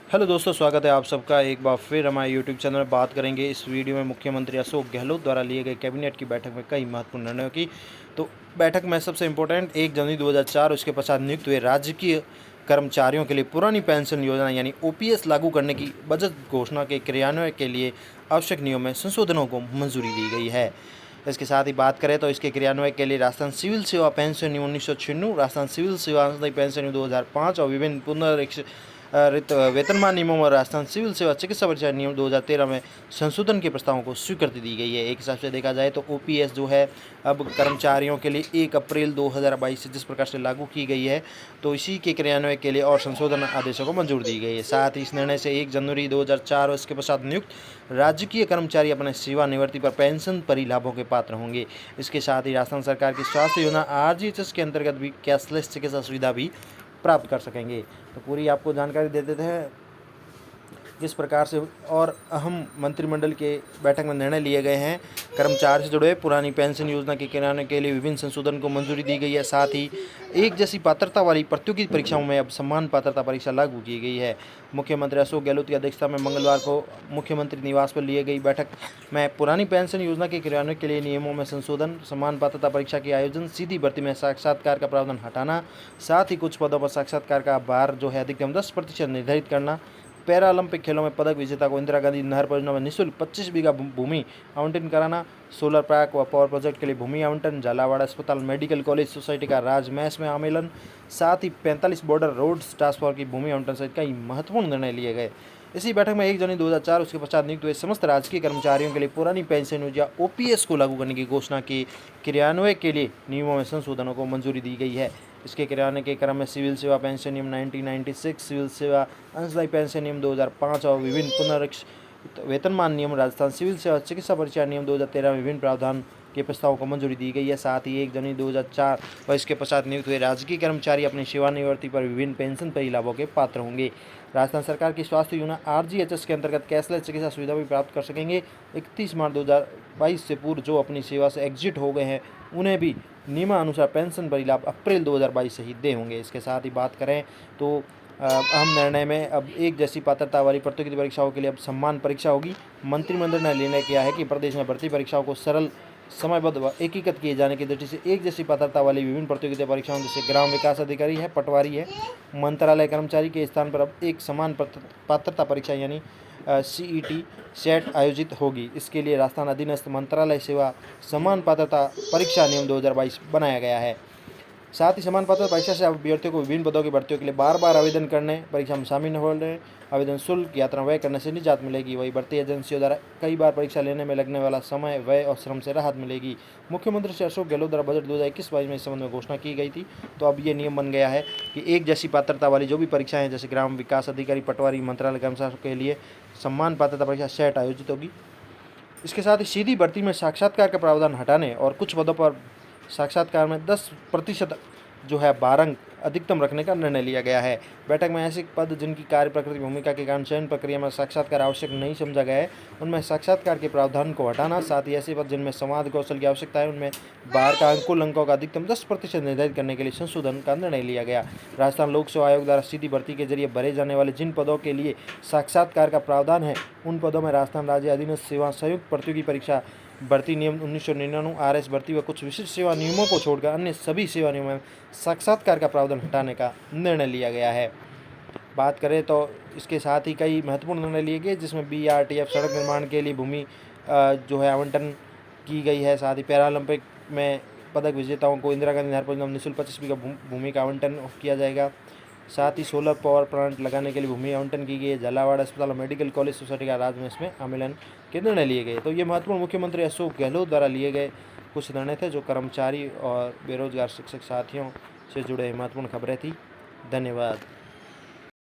Hello दोस्तों, स्वागत है आप सबका एक बार फिर हमारे यूट्यूब चैनल में। बात करेंगे इस वीडियो में मुख्यमंत्री अशोक गहलोत द्वारा लिए गए कैबिनेट की बैठक में कई महत्वपूर्ण निर्णयों की। तो बैठक में सबसे इम्पोर्टेंट 1 जनवरी 2004 उसके पश्चात नियुक्त हुए राजकीय कर्मचारियों के लिए पुरानी पेंशन योजना यानी ओपीएस लागू करने की बजट घोषणा के क्रियान्वयन के लिए आवश्यक नियमों में संशोधनों को मंजूरी दी गई है। इसके साथ ही बात करें तो इसके क्रियान्वयन के लिए राजस्थान सिविल सेवा पेंशन नियम 1996, राजस्थान सिविल सेवा पेंशन नियम 2005 और विभिन्न वेतनमान नियमों और राजस्थान सिविल सेवा चिकित्सा परीक्षा नियम 2013 में संशोधन के प्रस्तावों को स्वीकृति दी गई है। एक हिसाब से देखा जाए तो ओपीएस जो है अब कर्मचारियों के लिए 1 अप्रैल 2022 से जिस प्रकार से लागू की गई है, तो इसी के क्रियान्वयन के लिए और संशोधन आदेशों को मंजूर दी गई है। साथ ही इस निर्णय से 1 जनवरी 2004 इसके पश्चात नियुक्त राजकीय कर्मचारी अपने सेवानिवृत्ति पर पेंशन परिलाभों के पात्र होंगे। इसके साथ ही राजस्थान सरकार की स्वास्थ्य योजना आरजीएचएस के अंतर्गत भी कैशलेस चिकित्सा सुविधा भी प्राप्त कर सकेंगे। तो पूरी आपको जानकारी दे देते हैं किस प्रकार से और अहम मंत्रिमंडल के बैठक में निर्णय लिए गए हैं। कर्मचारी से जुड़े पुरानी पेंशन योजना के क्रियान्वयन के लिए विभिन्न संशोधन को मंजूरी दी गई है। साथ ही एक जैसी पात्रता वाली प्रतियोगी परीक्षाओं में अब समान पात्रता परीक्षा लागू की गई है। मुख्यमंत्री अशोक गहलोत की अध्यक्षता में मंगलवार को मुख्यमंत्री निवास पर लिए गई बैठक में पुरानी पेंशन योजना के क्रियान्वयन के लिए नियमों में संशोधन, समान पात्रता परीक्षा के आयोजन, सीधी भर्ती में साक्षात्कार का प्रावधान हटाना, साथ ही कुछ पदों पर साक्षात्कार का भार जो है अधिकतम 10% निर्धारित करना, पैरा ओलंपिक खेलों में पदक विजेता को इंदिरा गांधी नहर परियोजना में निःशुल्क 25 बीघा भूमि आवंटन कराना, सोलर पार्क व पावर प्रोजेक्ट के लिए भूमि आवंटन, झालावाड़ अस्पताल मेडिकल कॉलेज सोसाइटी का राजमहस में आमेलन, साथ ही 45 बॉर्डर रोड्स टास्क फोर्स की भूमि आवंटन सहित कई महत्वपूर्ण निर्णय लिए गए। इसी बैठक में 1 जनवरी 2004 उसके पश्चात नियुक्त हुए समस्त राजकीय कर्मचारियों के लिए पुरानी पेंशन योजना ओपीएस को लागू करने की घोषणा के क्रियान्वयन के लिए नियमों में संशोधनों को मंजूरी दी गई है। इसके क्रियान्वयन के क्रम में सिविल सेवा पेंशन नियम 1996, सिविल सेवा अंशदायी पेंशन नियम 2005 और विभिन्न पुनरीक्षित वेतनमान नियम, राजस्थान सिविल सेवा चिकित्सा परीक्षा नियम 2013 में विभिन्न प्रावधान के प्रस्तावों को मंजूरी दी गई है। साथ ही 1 जनवरी 2004 व इसके पश्चात नियुक्त हुए राजकीय कर्मचारी अपनी सेवानिवृत्ति पर विभिन्न पेंशन परिलाभों के पात्र होंगे। राजस्थान सरकार की स्वास्थ्य योजना आरजीएचएस के अंतर्गत कैशलेस चिकित्सा सुविधा भी प्राप्त कर सकेंगे। 31 मार्च 2022 से पूर्व जो अपनी सेवा से एग्जिट हो गए हैं उन्हें भी नियमानुसार पेंशन परिलाभ अप्रैल 2022 से ही दे होंगे। इसके साथ ही बात करें तो अहम निर्णय में अब एक जैसी पात्रता वाली प्रतियोगिता परीक्षाओं के लिए अब सम्मान परीक्षा होगी। मंत्रिमंडल ने निर्णय किया है कि प्रदेश में भर्ती परीक्षाओं को सरल, समयबद्ध व एकीकृत किए जाने की दृष्टि से एक जैसी पात्रता वाली विभिन्न प्रतियोगिता परीक्षाओं जैसे ग्राम विकास अधिकारी है, पटवारी है, मंत्रालय कर्मचारी के स्थान पर अब एक समान पात्रता परीक्षा यानी सीईटी सेट आयोजित होगी। इसके लिए राजस्थान अधीनस्थ मंत्रालय सेवा समान पात्रता परीक्षा नियम 2022 बनाया गया है। साथ ही समान पात्रता परीक्षा से अभ्यर्थियों को विभिन्न पदों की भर्तियों के लिए बार बार आवेदन करने, परीक्षा में शामिल होने, आवेदन शुल्क, यात्रा व्यय करने से निजात मिलेगी। वही भर्ती एजेंसियों द्वारा कई बार परीक्षा लेने में लगने वाला समय, व्यय और श्रम से राहत मिलेगी। मुख्यमंत्री श्री अशोक गहलोत द्वारा बजट 2021-22 में इस संबंध में घोषणा की गई थी। तो अब ये नियम बन गया है कि एक जैसी पात्रता वाली जो भी परीक्षाएं हैं जैसे ग्राम विकास अधिकारी, पटवारी, मंत्रालय कर्मचारियों के लिए सम्मान पात्रता परीक्षा सेट आयोजित होगी। इसके साथ ही सीधी भर्ती में साक्षात्कार का प्रावधान हटाने और कुछ पदों पर साक्षात्कार में 10% जो है बारंक अधिकतम रखने का निर्णय लिया गया है। बैठक में ऐसे पद जिनकी कार्य प्रकृति भूमिका के कारण चयन प्रक्रिया में साक्षात्कार आवश्यक नहीं समझा गया है उनमें साक्षात्कार के प्रावधान को हटाना, साथ ही ऐसे पद जिनमें संवाद कौशल की आवश्यकता है उनमें बाहर का कुल अंकों का अधिकतम 10% निर्धारित करने के लिए संशोधन का निर्णय लिया गया। राजस्थान लोक सेवा आयोग द्वारा सीधी भर्ती के जरिए भरे जाने वाले जिन पदों के लिए साक्षात्कार का प्रावधान है उन पदों में राजस्थान राज्य अधीनस्थ सेवा संयुक्त प्रतियोगी परीक्षा भर्ती नियम 1999, आरएस भर्ती व कुछ विशिष्ट सेवा नियमों को छोड़कर अन्य सभी सेवा नियमों में साक्षात्कार का प्रावधान हटाने का निर्णय लिया गया है। बात करें तो इसके साथ ही कई महत्वपूर्ण निर्णय लिए गए जिसमें बीआरटीएफ सड़क निर्माण के लिए भूमि जो है आवंटन की गई है। साथ ही पैरा ओलंपिक में पदक विजेताओं को इंदिरा गांधी नहर परियोजना में निःशुल्क 25 बीघा भूमि का आवंटन किया जाएगा। साथ ही सोलर पावर प्लांट लगाने के लिए भूमि आवंटन की गई है। झालावाड़ अस्पताल और मेडिकल कॉलेज सोसाइटी का राजमहस में आमेलन के निर्णय लिए गए। तो ये महत्वपूर्ण मुख्यमंत्री अशोक गहलोत द्वारा लिए गए कुछ निर्णय थे जो कर्मचारी और बेरोजगार शिक्षक साथियों से जुड़े महत्वपूर्ण खबरें थी। धन्यवाद।